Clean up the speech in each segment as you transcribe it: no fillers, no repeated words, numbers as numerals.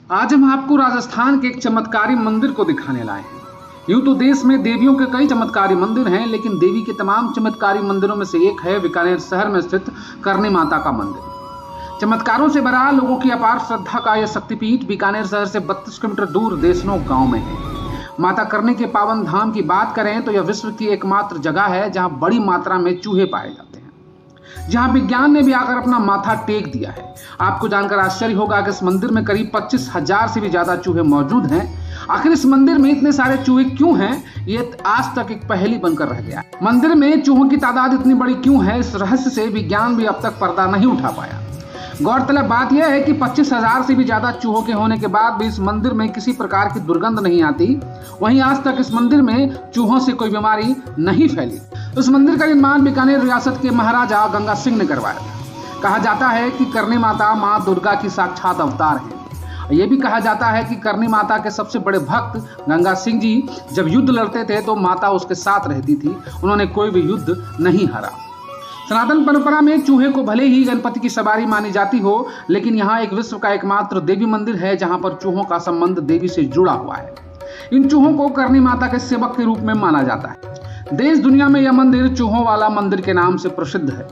आज हम आपको राजस्थान के एक चमत्कारी मंदिर को दिखाने लाए हैं। यूं तो देश में देवियों के कई चमत्कारी मंदिर हैं, लेकिन देवी के तमाम चमत्कारी मंदिरों में से एक है बीकानेर शहर में स्थित करनी माता का मंदिर। चमत्कारों से भरा लोगों की अपार श्रद्धा का यह शक्तिपीठ बीकानेर शहर से 32 किलोमीटर दूर देशनों गांव में है। माता करनी के पावन धाम की बात करें तो यह विश्व की एकमात्र जगह है जहां बड़ी मात्रा में चूहे पाए जाते हैं, जहां विज्ञान ने भी आकर अपना माथा टेक दिया है। आपको जानकर आश्चर्य होगा कि इस मंदिर में करीब 25,000 से भी ज्यादा चूहे मौजूद हैं। आखिर इस मंदिर में इतने सारे चूहे क्यों हैं, ये आज तक एक पहेली बनकर रह गया। मंदिर में चूहों की तादाद इतनी बड़ी क्यों है, इस रहस्य से विज्ञान भी अब तक पर्दा नहीं उठा पाया। गौरतलब बात यह है कि 25,000 से भी ज्यादा चूहों के होने के बाद भी इस मंदिर में किसी प्रकार की दुर्गंध नहीं आती। वहीं आज तक इस मंदिर में चूहों से कोई बीमारी नहीं फैली। इस मंदिर का निर्माण बीकानेर रियासत के महाराजा गंगा सिंह ने करवाया था। कहा जाता है कि करनी माता मां दुर्गा की साक्षात अवतार है। यह भी कहा जाता है कि करनी माता के सबसे बड़े भक्त गंगा सिंह जी जब युद्ध लड़ते थे तो माता उसके साथ रहती थी। उन्होंने कोई भी युद्ध नहीं हारा। सनातन परंपरा में चूहे को भले ही गणपति की सवारी मानी जाती हो, लेकिन यहाँ एक विश्व का एकमात्र देवी मंदिर है जहाँ पर चूहों का संबंध देवी से जुड़ा हुआ है। इन चूहों को करनी माता के सेवक के रूप में माना जाता है। देश दुनिया में यह मंदिर चूहों वाला मंदिर के नाम से प्रसिद्ध है।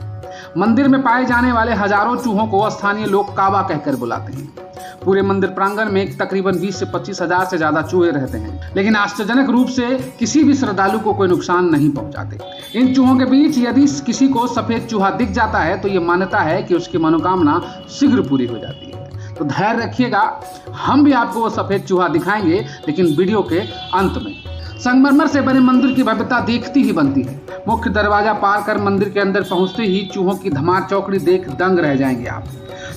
मंदिर में पाए जाने वाले हजारों चूहों को स्थानीय लोग काबा कहकर बुलाते हैं। पूरे मंदिर प्रांगण में तकरीबन 20 से 25,000 से ज्यादा चूहे रहते हैं, लेकिन आश्चर्यजनक रूप से किसी भी श्रद्धालु को कोई नुकसान नहीं पहुंचाते। इन चूहों के बीच यदि किसी को सफेद चूहा दिख जाता है तो ये मान्यता है कि उसकी मनोकामना शीघ्र पूरी हो जाती है। तो धैर्य रखिएगा, हम भी आपको वो सफेद चूहा दिखाएंगे, लेकिन वीडियो के अंत में। संगमरमर से बने मंदिर की भव्यता देखती ही बनती है। मुख्य दरवाजा पार कर मंदिर के अंदर पहुंचते ही चूहों की धमार चौकड़ी देख दंग रह जाएंगे आप।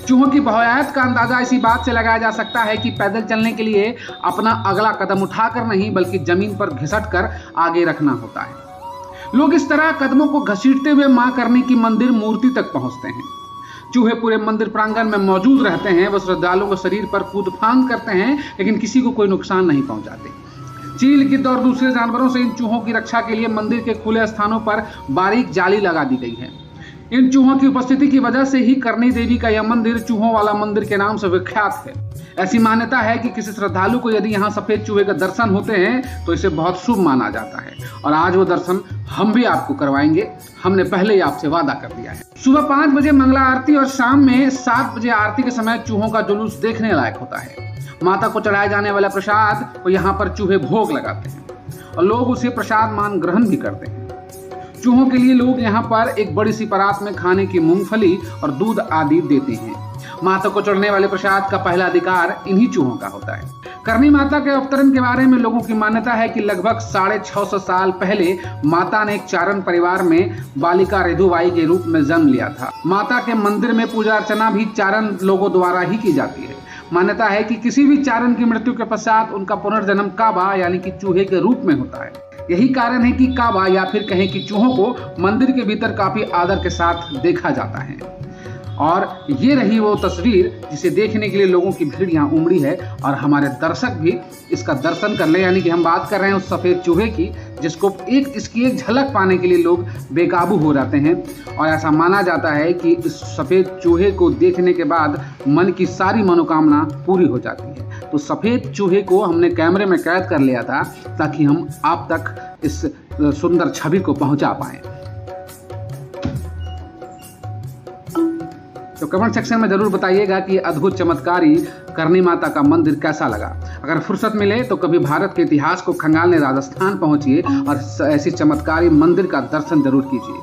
चूहों की बहुतायत का अंदाजा इसी बात से लगाया जा सकता है कि पैदल चलने के लिए अपना अगला कदम उठाकर नहीं बल्कि जमीन पर घिसट कर आगे रखना होता है। लोग इस तरह कदमों को घसीटते हुए मां करनी की मंदिर मूर्ति तक पहुंचते हैं। चूहे पूरे मंदिर प्रांगण में मौजूद रहते हैं। वह श्रद्धालुओं के शरीर पर कूद फांद करते हैं, लेकिन किसी को कोई नुकसान नहीं पहुंचाते। चील, गिद्ध और दूसरे जानवरों से इन चूहों की रक्षा के लिए मंदिर के खुले स्थानों पर बारीक जाली लगा दी गई है। इन चूहों की उपस्थिति की वजह से ही करनी देवी का यह मंदिर चूहों वाला मंदिर के नाम से विख्यात है। ऐसी मान्यता है कि किसी श्रद्धालु को यदि यहाँ सफेद चूहे का दर्शन होते हैं तो इसे बहुत शुभ माना जाता है, और आज वो दर्शन हम भी आपको करवाएंगे। हमने पहले ही आपसे वादा कर दिया है। सुबह 5 बजे मंगला आरती और शाम में 7 बजे आरती के समय चूहों का जुलूस देखने लायक होता है। माता को चढ़ाए जाने वाला प्रसाद को यहाँ पर चूहे भोग लगाते हैं और लोग उसे प्रसाद मान ग्रहण भी करते हैं। चूहों के लिए लोग यहाँ पर एक बड़ी सी परात में खाने की मूंगफली और दूध आदि देते हैं। माता को चढ़ने वाले प्रसाद का पहला अधिकार इन्हीं चूहों का होता है। करनी माता के अवतरण के बारे में लोगों की मान्यता है कि लगभग 650 साल पहले माता ने एक चारण परिवार में बालिका रेधुबाई के रूप में जन्म लिया था। माता के मंदिर में पूजा अर्चना भी चारण लोगों द्वारा ही की जाती है। मान्यता है कि किसी भी चारण की मृत्यु के पश्चात उनका पुनर्जन्म काबा यानी कि चूहे के रूप में होता है। यही कारण है कि काबा या फिर कहें कि चूहों को मंदिर के भीतर काफी आदर के साथ देखा जाता है। और ये रही वो तस्वीर जिसे देखने के लिए लोगों की भीड़ यहाँ उमड़ी है, और हमारे दर्शक भी इसका दर्शन कर ले। यानी कि हम बात कर रहे हैं उस सफेद चूहे की, जिसको इसकी एक झलक पाने के लिए लोग बेकाबू हो जाते हैं। और ऐसा माना जाता है कि इस सफेद चूहे को देखने के बाद मन की सारी मनोकामना पूरी हो जाती है। तो सफेद चूहे को हमने कैमरे में कैद कर लिया था ताकि हम आप तक इस सुंदर छवि को पहुंचा पाएं। तो कमेंट सेक्शन में जरूर बताइएगा कि ये अद्भुत चमत्कारी करनी माता का मंदिर कैसा लगा। अगर फुर्सत मिले तो कभी भारत के इतिहास को खंगालने राजस्थान पहुंचिए और ऐसी चमत्कारी मंदिर का दर्शन जरूर कीजिए।